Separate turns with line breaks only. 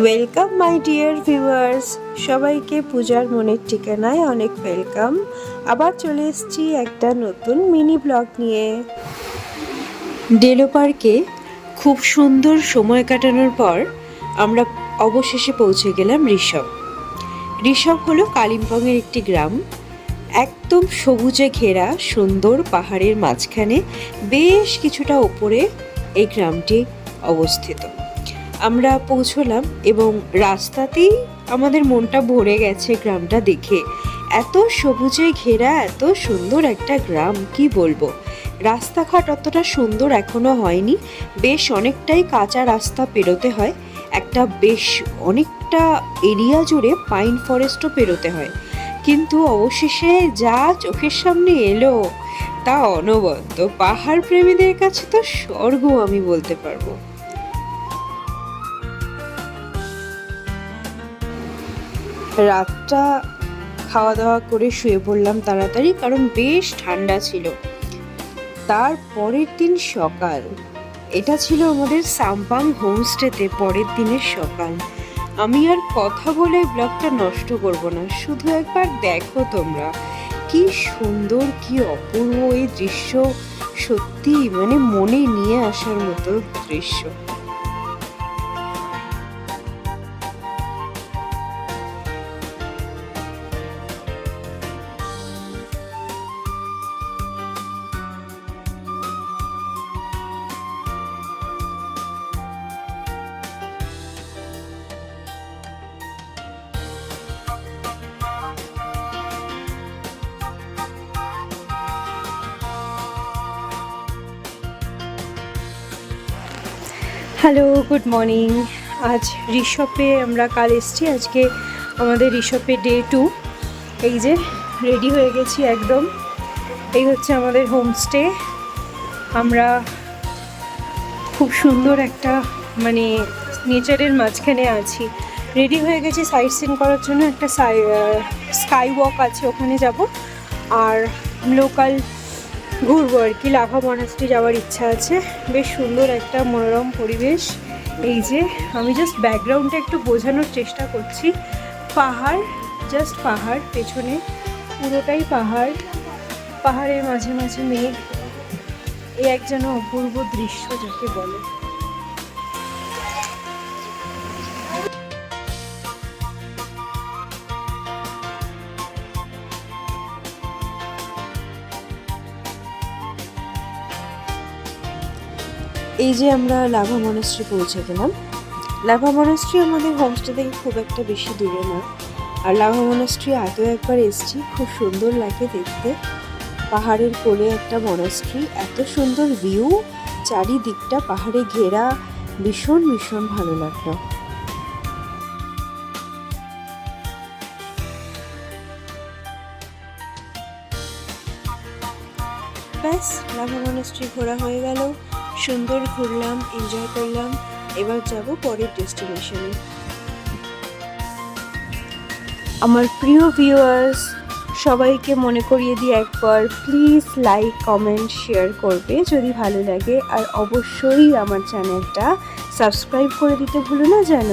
Welcome my dear viewers, সবাইকে পূজার মনের ঠিকানায় অনেক ওয়েলকাম। আবার চলে এসেছি একটা নতুন মিনি ব্লগ নিয়ে। ডেলো পার্কে খুব সুন্দর সময় কাটানোর পর আমরা অবশেষে পৌঁছে গেলাম ঋষভ। ঋষভ হলো কালিম্পংয়ের একটি গ্রাম, একদম সবুজে ঘেরা সুন্দর পাহাড়ের মাঝখানে বেশ কিছুটা ওপরে এই গ্রামটি অবস্থিত। আমরা পৌঁছলাম এবং রাস্তাতেই আমাদের মনটা ভরে গেছে গ্রামটা দেখে। এত সবুজে ঘেরা এত সুন্দর একটা গ্রাম, কি বলবো। রাস্তাঘাট অতটা সুন্দর এখনো হয়নি, বেশ অনেকটাই কাঁচা রাস্তা পেরোতে হয়। বেশ অনেকটা এরিয়া জুড়ে পাইন ফরেস্টও পেরোতে হয়, কিন্তু অবশেষে যা চোখের সামনে এলো তা অনবদ্য। পাহাড় প্রেমীদের কাছে তো স্বর্গ আমি বলতে পারবো। রাতটা খাওয়া দাওয়া করে শুয়ে পড়লাম তাড়াতাড়ি, কারণ বেশ ঠান্ডা ছিল। তার পরের দিন সকাল, এটা ছিল আমাদের সাম্পাং হোমস্টেতে পরের দিনের সকাল। আমি আর কথা বলে ব্লগটা নষ্ট করব না, শুধু একবার দেখো তোমরা, কি সুন্দর কি অপূর্ব এই দৃশ্য। সত্যি মনে নিয়ে আসার মতো দৃশ্য। Hello, good morning. আজ ঋষভে আমরা কাল এসেছি, আজকে আমাদের ঋষভে ডে 2। এই যে রেডি হয়ে গেছি একদম। এই হচ্ছে আমাদের হোমস্টে। আমরা খুব সুন্দর একটা নেচারের মাঝখানে আছি। রেডি হয়ে গেছি সাইট সিন করার জন্য। একটা স্কাই ওয়াক আছে, ওখানে যাব। আর লোকাল ঘুরবো আর কি। লাভা মনাস্ট্রি যাওয়ার ইচ্ছা আছে। বেশ সুন্দর একটা মনোরম পরিবেশ। এই যে আমি জাস্ট ব্যাকগ্রাউন্ডটা একটু বোঝানোর চেষ্টা করছি। পাহাড়, জাস্ট পাহাড়, পেছনে পুরোটাই পাহাড়, পাহাড়ের মাঝে মাঝে মেঘ। এই এক যেন অপূর্ব দৃশ্য যাকে বলে। এই যে আমরা লাভা মনাস্ট্রি পৌঁছে গেলাম। লাভা মনাস্ট্রি আমাদের হোমস্টে থেকে খুব একটা বেশি দূরে না। আর লাভা মনাস্ট্রি আগেও একবার এসেছি, খুব সুন্দর লাগে দেখতে। পাহাড়ের কোলে একটা মনাস্ট্রি, এত সুন্দর ভিউ, চারিদিকটা পাহাড়ে ঘেরা, ভীষণ ভীষণ ভালো লাগলো। ব্যাস, লাভা মনাস্ট্রি ঘোরা হয়ে গেল। সুন্দর ঘুরলাম, এনজয় করলাম। এবার যাব পরের ডেস্টিনেশনে। আমার প্রিয় ভিউয়ার্স, সবাইকে মনে করিয়ে দিই একবার, প্লিজ লাইক, কমেন্ট, শেয়ার করবে যদি ভালো লাগে। আর অবশ্যই আমার চ্যানেলটা সাবস্ক্রাইব করে দিতে ভুলো না যেন।